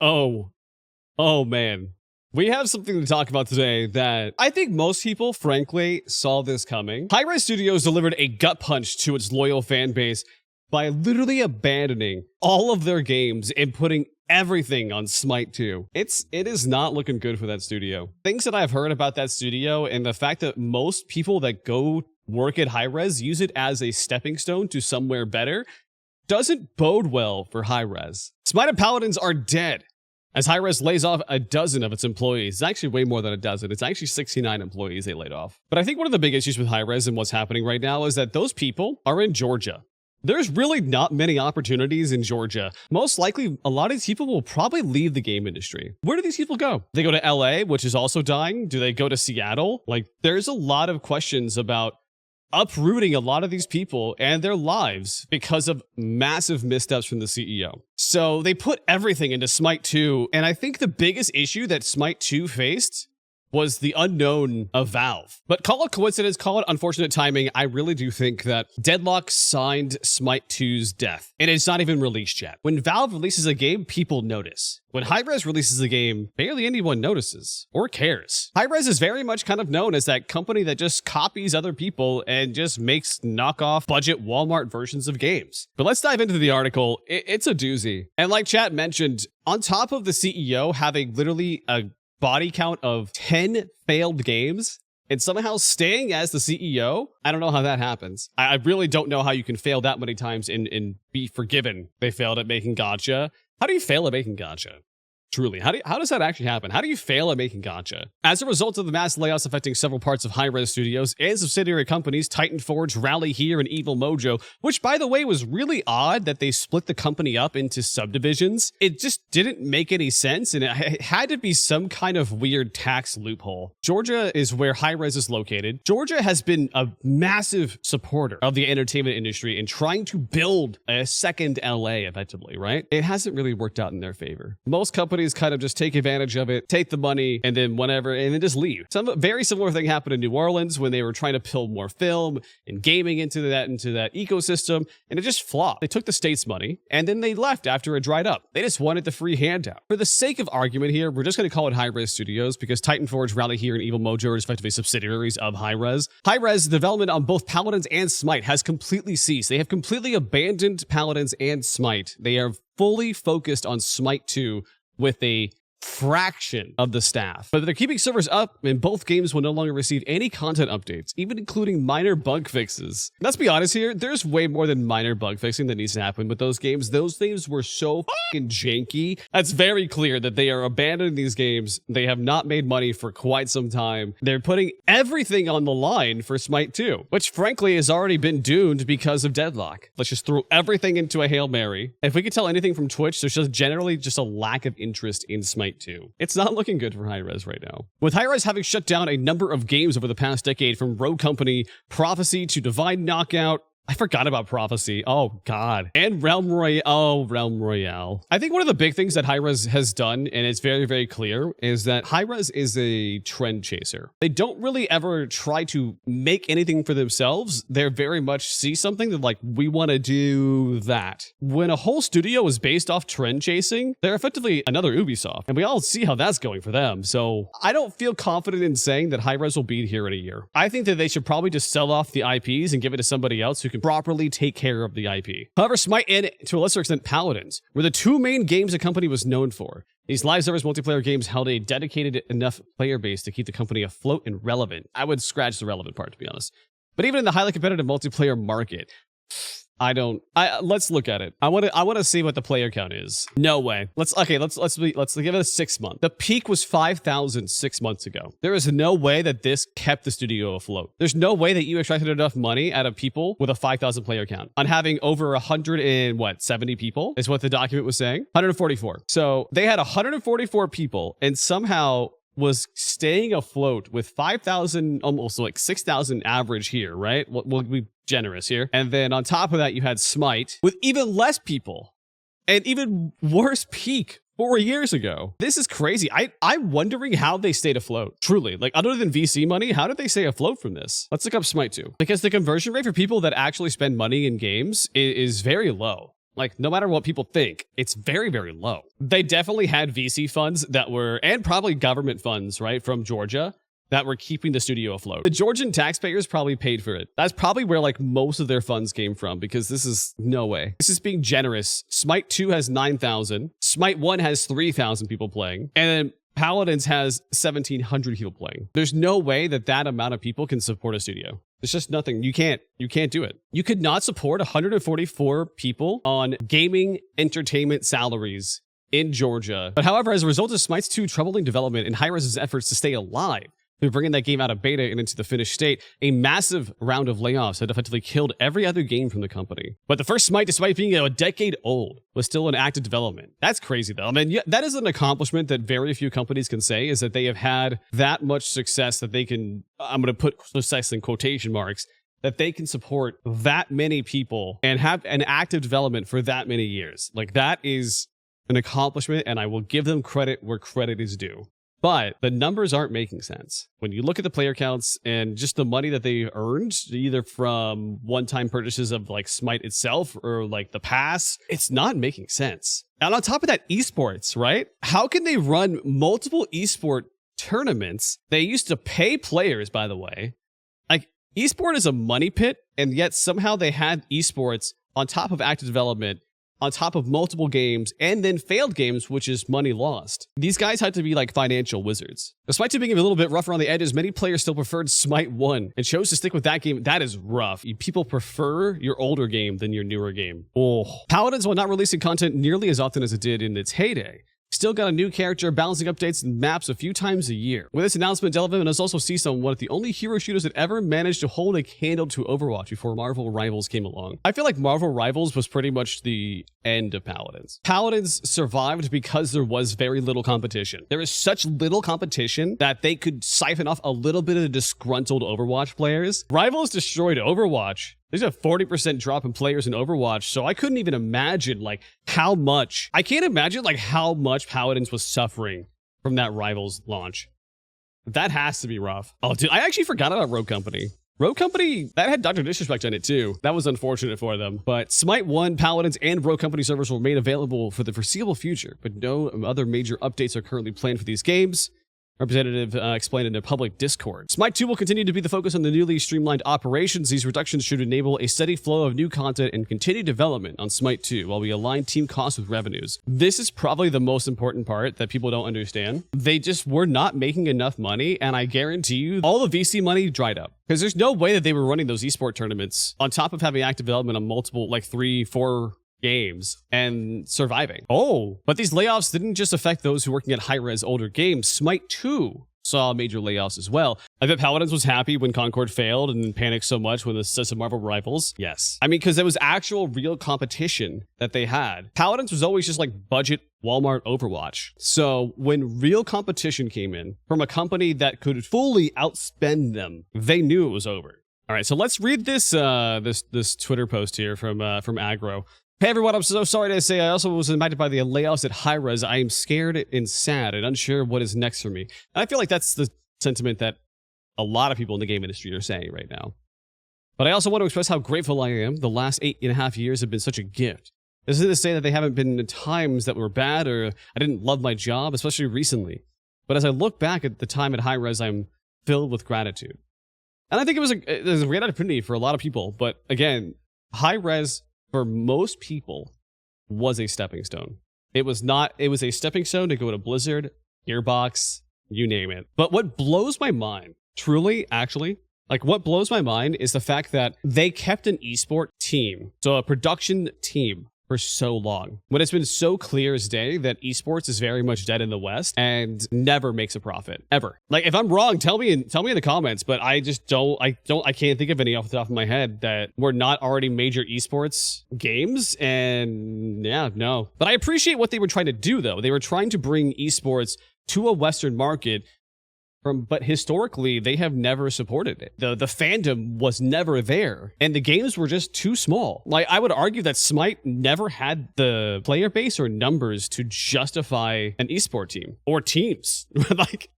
Oh, oh man. We have something to talk about today that I think most people, frankly, saw this coming. Hi-Rez Studios delivered a gut punch to its loyal fan base by literally abandoning all of their games and putting everything on Smite 2. It is not looking good for that studio. Things that I've heard about that studio and the fact that most people that go work at Hi-Rez use it as a stepping stone to somewhere better doesn't bode well for Hi-Rez. Smite and Paladins are dead, as Hi-Rez lays off a dozen of its employees. It's actually way more than a dozen. It's actually 69 employees they laid off. But I think one of the big issues with Hi-Rez and what's happening right now is that those people are in Georgia. There's really not many opportunities in Georgia. Most likely, a lot of these people will probably leave the game industry. Where do these people go? They go to LA, which is also dying. Do they go to Seattle? Like, there's a lot of questions about uprooting a lot of these people and their lives because of massive missteps from the CEO. So they put everything into Smite 2, and I think the biggest issue that Smite 2 faced was the unknown of Valve. But call it coincidence, call it unfortunate timing. I really do think that Deadlock signed Smite 2's death, and it's not even released yet. When Valve releases a game, people notice. When Hi-Rez releases a game, barely anyone notices or cares. Hi-Rez is very much kind of known as that company that just copies other people and just makes knockoff budget Walmart versions of games. But let's dive into the article. It's a doozy. And like chat mentioned, on top of the CEO having literally a body count of 10 failed games and somehow staying as the CEO, I don't know how that happens. I really don't know how you can fail that many times and be forgiven. They failed at making gacha. How do you fail at making gacha? Truly, how does that actually happen? How do you fail at making gacha? As a result of the mass layoffs affecting several parts of Hi-Rez Studios and subsidiary companies, Titan Forge, Rally Here, and Evil Mojo, which by the way was really odd that they split the company up into subdivisions. It just didn't make any sense, and it had to be some kind of weird tax loophole. Georgia is where Hi-Rez is located. Georgia has been a massive supporter of the entertainment industry and trying to build a second LA effectively, right? It hasn't really worked out in their favor. Most companies kind of just take advantage of it, take the money, and then whatever, and then just leave. Some very similar thing happened in New Orleans when they were trying to build more film and gaming into that ecosystem, and it just flopped. They took the state's money, and then they left after it dried up. They just wanted the free handout. For the sake of argument here, we're just going to call it Hi-Rez Studios because Titan Forge, Rally Here, and Evil Mojo are effectively subsidiaries of Hi-Rez. Hi-Rez development on both Paladins and Smite has completely ceased. They have completely abandoned Paladins and Smite. They are fully focused on Smite 2, with a fraction of the staff. But they're keeping servers up, and both games will no longer receive any content updates, even including minor bug fixes. Let's be honest here, there's way more than minor bug fixing that needs to happen with those games. Those games were so fucking janky. That's very clear that they are abandoning these games. They have not made money for quite some time. They're putting everything on the line for Smite 2, which frankly has already been doomed because of Deadlock. Let's just throw everything into a Hail Mary. If we could tell anything from Twitch, there's just generally just a lack of interest in Smite 2. It's not looking good for Hi-Rez right now. With Hi-Rez having shut down a number of games over the past decade, from Rogue Company, Prophecy to Divine Knockout, I forgot about Prophecy. Oh, God. And Realm Royale. Oh, Realm Royale. I think one of the big things that Hi-Rez has done, and it's very, very clear, is that Hi-Rez is a trend chaser. They don't really ever try to make anything for themselves. They're very much see something that like, we want to do that. When a whole studio is based off trend chasing, they're effectively another Ubisoft, and we all see how that's going for them. So I don't feel confident in saying that Hi-Rez will be here in a year. I think that they should probably just sell off the IPs and give it to somebody else who can properly take care of the IP. However, Smite and, to a lesser extent, Paladins were the two main games the company was known for. These live service multiplayer games held a dedicated enough player base to keep the company afloat and relevant. I would scratch the relevant part, to be honest. But even in the highly competitive multiplayer market, let's look at it. I want to see what the player count is. No way. Let's give it a 6 month. The peak was 5,000 6 months ago. There is no way that this kept the studio afloat. There's no way that you extracted enough money out of people with a 5,000 player count on having over 170 people is what the document was saying. 144. So they had 144 people and somehow was staying afloat with 5,000, almost like 6,000 average here, right? We'll be generous here. And then on top of that, you had Smite with even less people and even worse peak 4 years ago. This is crazy. I'm wondering how they stayed afloat. Truly, like other than VC money, how did they stay afloat from this? Let's look up Smite 2 because the conversion rate for people that actually spend money in games is very low. Like, no matter what people think, it's very, very low. They definitely had VC funds that were, and probably government funds, right, from Georgia, that were keeping the studio afloat. The Georgian taxpayers probably paid for it. That's probably where like most of their funds came from, because this is no way. This is being generous. Smite 2 has 9,000. Smite 1 has 3,000 people playing. And then Paladins has 1,700 people playing. There's no way that that amount of people can support a studio. It's just nothing. You can't do it. You could not support 144 people on gaming entertainment salaries in Georgia. But however, as a result of Smite's 2 troubling development and Hi-Rez's efforts to stay alive, through bringing that game out of beta and into the finished state, a massive round of layoffs had effectively killed every other game from the company. But the first Smite, despite being a decade old, was still in active development. That's crazy, though. I mean, yeah, that is an accomplishment that very few companies can say, is that they have had that much success that they can, I'm going to put success in quotation marks, that they can support that many people and have an active development for that many years. Like, that is an accomplishment, and I will give them credit where credit is due. But the numbers aren't making sense. When you look at the player counts and just the money that they earned, either from one-time purchases of like Smite itself or like the pass, it's not making sense. And on top of that, esports, right? How can they run multiple esport tournaments? They used to pay players, by the way. Like, esport is a money pit, and yet somehow they had esports on top of active development, on top of multiple games, and then failed games, which is money lost. These guys had to be like financial wizards. Despite being a little bit rougher on the edges, many players still preferred Smite 1 and chose to stick with that game. That is rough. People prefer your older game than your newer game. Oh. Paladins, while not releasing content nearly as often as it did in its heyday, still got a new character, balancing updates and maps a few times a year. With this announcement, development has also seen one of the only hero shooters that ever managed to hold a candle to Overwatch before Marvel Rivals came along. I feel like Marvel Rivals was pretty much the end of Paladins. Paladins survived because there was very little competition. There is such little competition that they could siphon off a little bit of the disgruntled Overwatch players. Rivals destroyed Overwatch. There's a 40% drop in players in Overwatch, so I couldn't even imagine like how much, I can't imagine like how much Paladins was suffering from that Rivals launch. That has to be rough. Oh, dude, I actually forgot about Rogue Company. Rogue Company, that had Dr. Disrespect in it too. That was unfortunate for them. But Smite 1, Paladins, and Rogue Company servers were made available for the foreseeable future, but no other major updates are currently planned for these games. Representative explained in a public Discord. Smite 2 will continue to be the focus on the newly streamlined operations. These reductions should enable a steady flow of new content and continued development on Smite 2 while we align team costs with revenues. This is probably the most important part that people don't understand. They just were not making enough money, and I guarantee you all the VC money dried up. Because there's no way that they were running those esport tournaments on top of having active development on multiple, like 3, 4 games and surviving. Oh, but these layoffs didn't just affect those who were working at Hi-Rez older games. Smite 2 saw major layoffs as well. I bet Paladins was happy when Concord failed and then panicked so much when the success of Marvel Rivals. Yes. I mean, because there was actual real competition that they had. Paladins was always just like budget Walmart Overwatch. So when real competition came in from a company that could fully outspend them, they knew it was over. All right, so let's read this this Twitter post here from Aggro. Hey everyone, I'm so sorry to say I also was impacted by the layoffs at Hi-Rez. I am scared and sad and unsure what is next for me. And I feel like that's the sentiment that a lot of people in the game industry are saying right now. But I also want to express how grateful I am. The last 8.5 years have been such a gift. This isn't to say that they haven't been times that were bad or I didn't love my job, especially recently. But as I look back at the time at Hi-Rez, I'm filled with gratitude. And I think it was a great opportunity for a lot of people. But again, Hi-Rez, for most people, was a stepping stone. It was a stepping stone to go to Blizzard, Gearbox, you name it. But what blows my mind, truly, actually, like what blows my mind is the fact that they kept an esport team, so a production team, for so long. When it's been so clear as day that esports is very much dead in the West and never makes a profit, ever. Like if I'm wrong, tell me in the comments, but I just I can't think of any off the top of my head that were not already major esports games, and yeah, no. But I appreciate what they were trying to do though. They were trying to bring esports to a Western market, but historically, they have never supported it. The fandom was never there, and the games were just too small. Like, I would argue that Smite never had the player base or numbers to justify an esport team or teams. Like,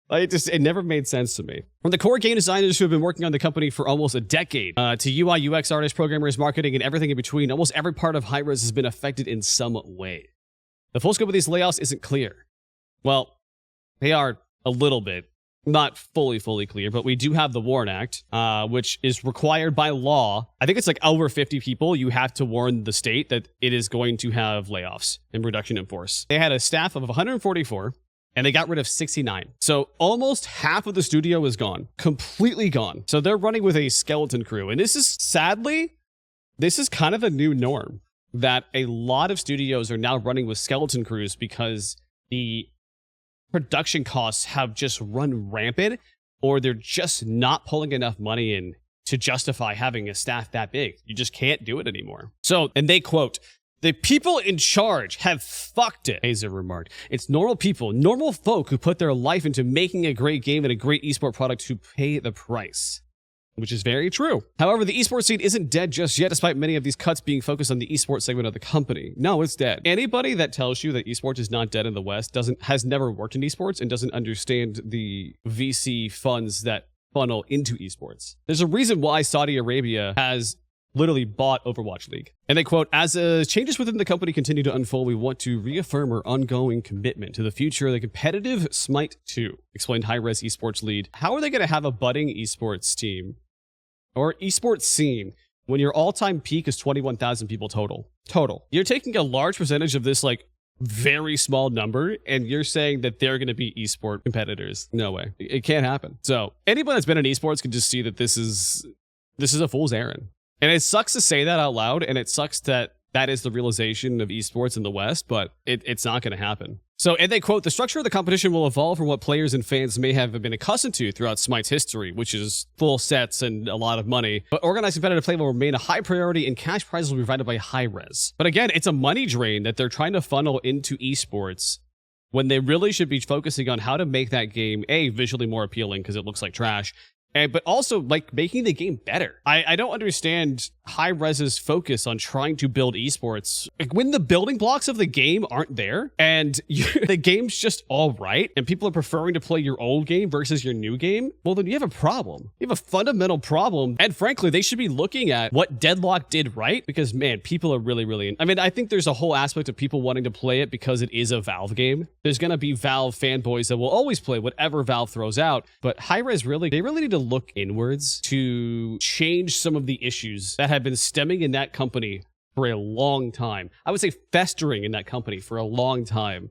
It never made sense to me. From the core game designers who have been working on the company for almost a decade, to UI, UX artists, programmers, marketing, and everything in between, almost every part of Hi-Rez has been affected in some way. The full scope of these layoffs isn't clear. Well, they are a little bit. Not fully clear, but we do have the Warn Act, which is required by law. I think it's like over 50 people. You have to warn the state that it is going to have layoffs and reduction in force. They had a staff of 144. And they got rid of 69. So almost half of the studio is gone. Completely gone. So they're running with a skeleton crew. And this is, sadly, this is kind of a new norm. That a lot of studios are now running with skeleton crews because the production costs have just run rampant. Or they're just not pulling enough money in to justify having a staff that big. You just can't do it anymore. So, and they quote, "The people in charge have fucked it," Hazer remarked. "It's normal people, normal folk who put their life into making a great game and a great esport product who pay the price." Which is very true. However, the esports scene isn't dead just yet, despite many of these cuts being focused on the esports segment of the company. No, it's dead. Anybody that tells you that esports is not dead in the West has never worked in esports and doesn't understand the VC funds that funnel into esports. There's a reason why Saudi Arabia has literally bought Overwatch League. And they quote, "As changes within the company continue to unfold, we want to reaffirm our ongoing commitment to the future of the competitive Smite 2, explained Hi-Rez esports lead. How are they going to have a budding esports team or esports scene when your all-time peak is 21,000 people total? You're taking a large percentage of this, like, very small number, and you're saying that they're going to be esport competitors. No way. It can't happen. So anyone that's been in esports can just see that this is a fool's errand. And it sucks to say that out loud, and it sucks that that is the realization of esports in the West, but it's not going to happen. So, and they quote, "The structure of the competition will evolve from what players and fans may have been accustomed to throughout Smite's history, which is full sets and a lot of money. But organized competitive play will remain a high priority and cash prizes will be provided by Hi-Rez." But again, it's a money drain that they're trying to funnel into esports when they really should be focusing on how to make that game, A, visually more appealing because it looks like trash, but also, like, making the game better. I don't understand Hi-Rez's focus on trying to build esports. Like, when the building blocks of the game aren't there, and the game's just all right, and people are preferring to play your old game versus your new game, well, then you have a problem. You have a fundamental problem. And frankly, they should be looking at what Deadlock did right, because, man, people are really... I mean, I think there's a whole aspect of people wanting to play it because it is a Valve game. There's going to be Valve fanboys that will always play whatever Valve throws out, but Hi-Rez they really need to look inwards to change some of the issues that have been stemming in that company for a long time. I would say festering in that company for a long time.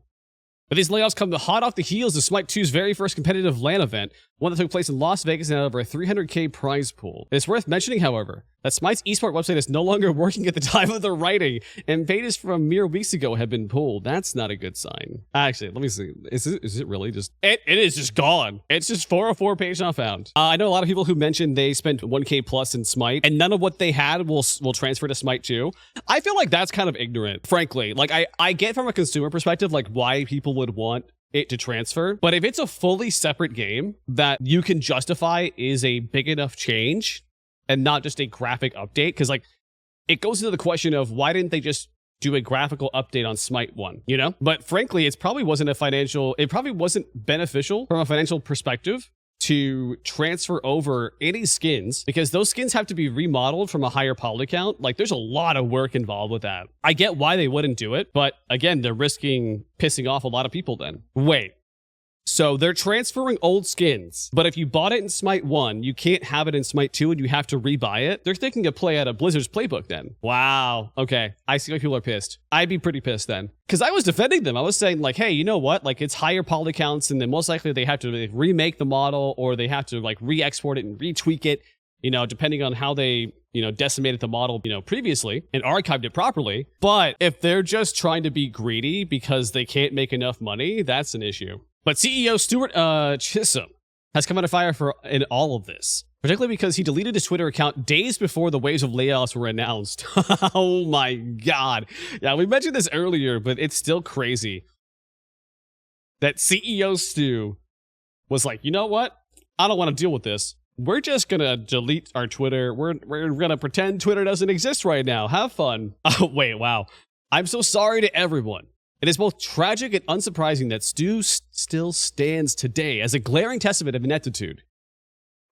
But these layoffs come hot off the heels of Smite 2's very first competitive LAN event, one that took place in Las Vegas and had over a $300K prize pool. It's worth mentioning, however, that Smite's esport website is no longer working at the time of the writing, and pages from mere weeks ago have been pulled. That's not a good sign. Actually, let me see. Is it really just... It is just gone. It's just 404 page not found. I know a lot of people who mentioned they spent 1K plus in Smite, and none of what they had will transfer to Smite 2. I feel like that's kind of ignorant, frankly. Like, I get from a consumer perspective, like, why people would want it to transfer, but if it's a fully separate game that you can justify is a big enough change and not just a graphic update, because, like, it goes into the question of why didn't they just do a graphical update on Smite 1, you know? But frankly, it probably wasn't beneficial from a financial perspective to transfer over any skins, because those skins have to be remodeled from a higher poly count. Like, there's a lot of work involved with that. I get why they wouldn't do it, but again, they're risking pissing off a lot of people then. Wait. So they're transferring old skins, but if you bought it in Smite 1, you can't have it in Smite 2 and you have to rebuy it? They're thinking of play out of Blizzard's playbook then. Wow. Okay. I see why people are pissed. I'd be pretty pissed then. Because I was defending them. I was saying, like, hey, you know what? Like, it's higher poly counts, and then most likely they have to remake the model, or they have to, like, re-export it and retweak it, you know, depending on how they, you know, decimated the model, you know, previously and archived it properly. But if they're just trying to be greedy because they can't make enough money, that's an issue. But CEO Stuart Chisholm has come under fire in all of this, particularly because he deleted his Twitter account days before the waves of layoffs were announced. Oh my God. Yeah, we mentioned this earlier, but it's still crazy that CEO Stu was like, you know what? I don't want to deal with this. We're just going to delete our Twitter. We're going to pretend Twitter doesn't exist right now. Have fun. Oh, wait, wow. I'm so sorry to everyone It is both tragic and unsurprising that Stu still stands today as a glaring testament of ineptitude.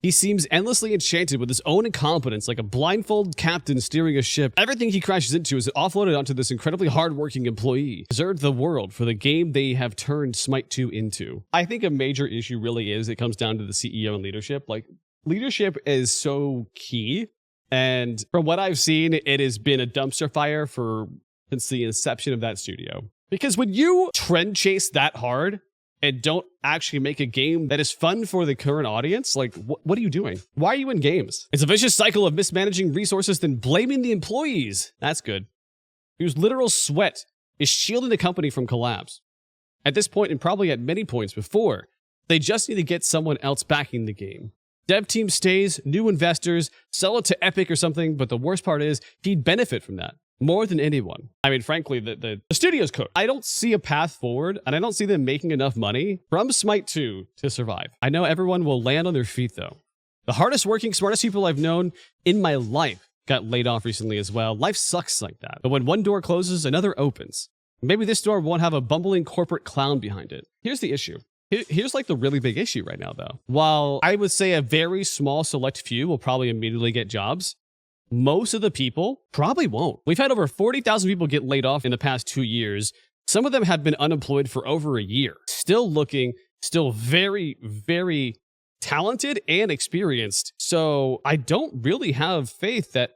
He seems endlessly enchanted with his own incompetence, like a blindfold captain steering a ship. Everything he crashes into is offloaded onto this incredibly hardworking employee. Deserved the world for the game they have turned Smite 2 into. I think a major issue really is it comes down to the CEO and leadership. Like, leadership is so key. And from what I've seen, it has been a dumpster fire since the inception of that studio. Because when you trend chase that hard, and don't actually make a game that is fun for the current audience, like, what are you doing? Why are you in games? It's a vicious cycle of mismanaging resources, then blaming the employees. That's good. Whose literal sweat is shielding the company from collapse. At this point, and probably at many points before, they just need to get someone else backing the game. Dev team stays, new investors, sell it to Epic or something, but the worst part is he'd benefit from that. More than anyone. I mean, frankly, the studio's cooked. I don't see a path forward, and I don't see them making enough money from Smite 2 to survive. I know everyone will land on their feet, though. The hardest working, smartest people I've known in my life got laid off recently as well. Life sucks like that. But when one door closes, another opens. Maybe this door won't have a bumbling corporate clown behind it. Here's the issue. Here's like the really big issue right now, though. While I would say a very small select few will probably immediately get jobs, most of the people probably won't. We've had over 40,000 people get laid off in the past 2 years. Some of them have been unemployed for over a year. Still looking, still very, very talented and experienced. So I don't really have faith that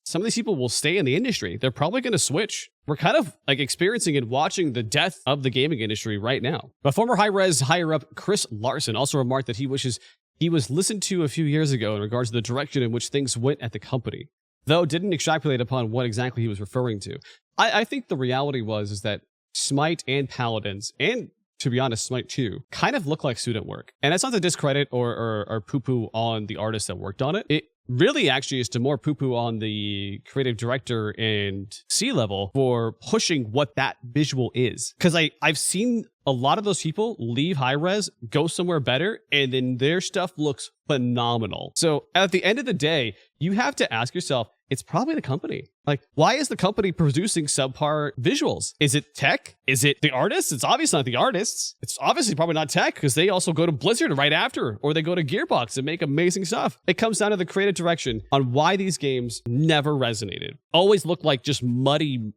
some of these people will stay in the industry. They're probably going to switch. We're kind of like experiencing and watching the death of the gaming industry right now. But former Hi-Rez higher-up Chris Larson also remarked that he wishes he was listened to a few years ago in regards to the direction in which things went at the company, though didn't extrapolate upon what exactly he was referring to. I think the reality is that Smite and Paladins, and to be honest, Smite 2, kind of look like student work. And that's not to discredit or poo-poo on the artists that worked on it. It really actually is to more poo-poo on the creative director and C-level for pushing what that visual is. Because I've seen a lot of those people leave Hi-Rez, go somewhere better, and then their stuff looks phenomenal. So at the end of the day, you have to ask yourself, it's probably the company. Like, why is the company producing subpar visuals? Is it tech? Is it the artists? It's obviously not the artists. It's obviously probably not tech because they also go to Blizzard right after, or they go to Gearbox and make amazing stuff. It comes down to the creative direction on why these games never resonated. Always looked like just muddy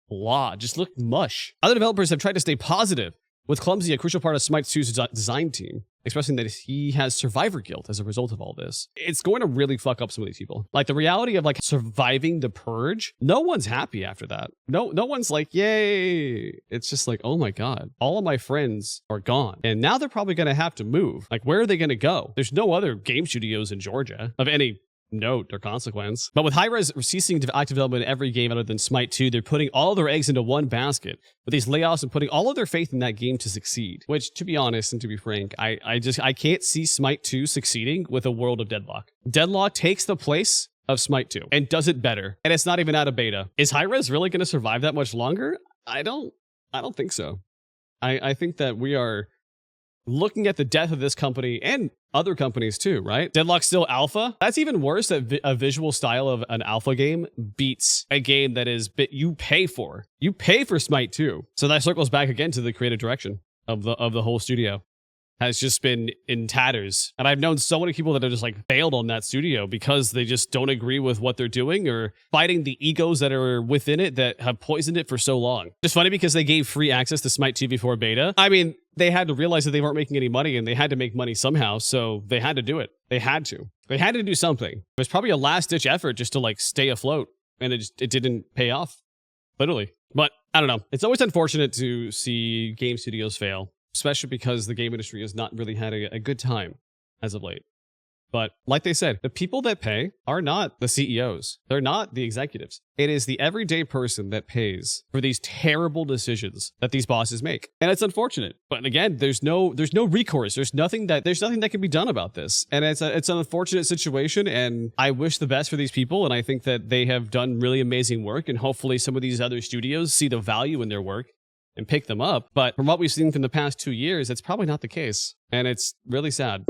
blah, just looked mush. Other developers have tried to stay positive, with Clumsy a crucial part of Smite 2's design team, expressing that he has survivor guilt as a result of all this. It's going to really fuck up some of these people. Like, the reality of like surviving the purge, no one's happy after that. No one's like, yay. It's just like, oh my God, all of my friends are gone. And now they're probably going to have to move. Like, where are they going to go? There's no other game studios in Georgia of any note or consequence. But with Hi-Rez ceasing active development in every game other than Smite 2, they're putting all of their eggs into one basket with these layoffs and putting all of their faith in that game to succeed. Which, to be honest and to be frank, I can't see Smite 2 succeeding with a world of deadlock. Deadlock takes the place of Smite 2 and does it better. And it's not even out of beta. Is Hi-Rez really going to survive that much longer? I don't think so. I think that we are looking at the death of this company and other companies too, right? Deadlock's still alpha. That's even worse that a visual style of an alpha game beats a game that is you pay for. You pay for Smite 2. So that circles back again to the creative direction of the whole studio. Has just been in tatters. And I've known so many people that have just like bailed on that studio because they just don't agree with what they're doing or fighting the egos that are within it that have poisoned it for so long. Just funny because they gave free access to Smite 2 before beta. I mean, they had to realize that they weren't making any money and they had to make money somehow. So they had to do it. They had to do something. It was probably a last ditch effort just to like stay afloat, and it didn't pay off, literally. But I don't know. It's always unfortunate to see game studios fail, especially because the game industry has not really had a good time as of late. But like they said, the people that pay are not the CEOs. They're not the executives. It is the everyday person that pays for these terrible decisions that these bosses make. And it's unfortunate. But again, there's no recourse. There's nothing that can be done about this. And it's an unfortunate situation, and I wish the best for these people, and I think that they have done really amazing work, and hopefully some of these other studios see the value in their work and pick them up. But from what we've seen from the past 2 years, it's probably not the case. And it's really sad.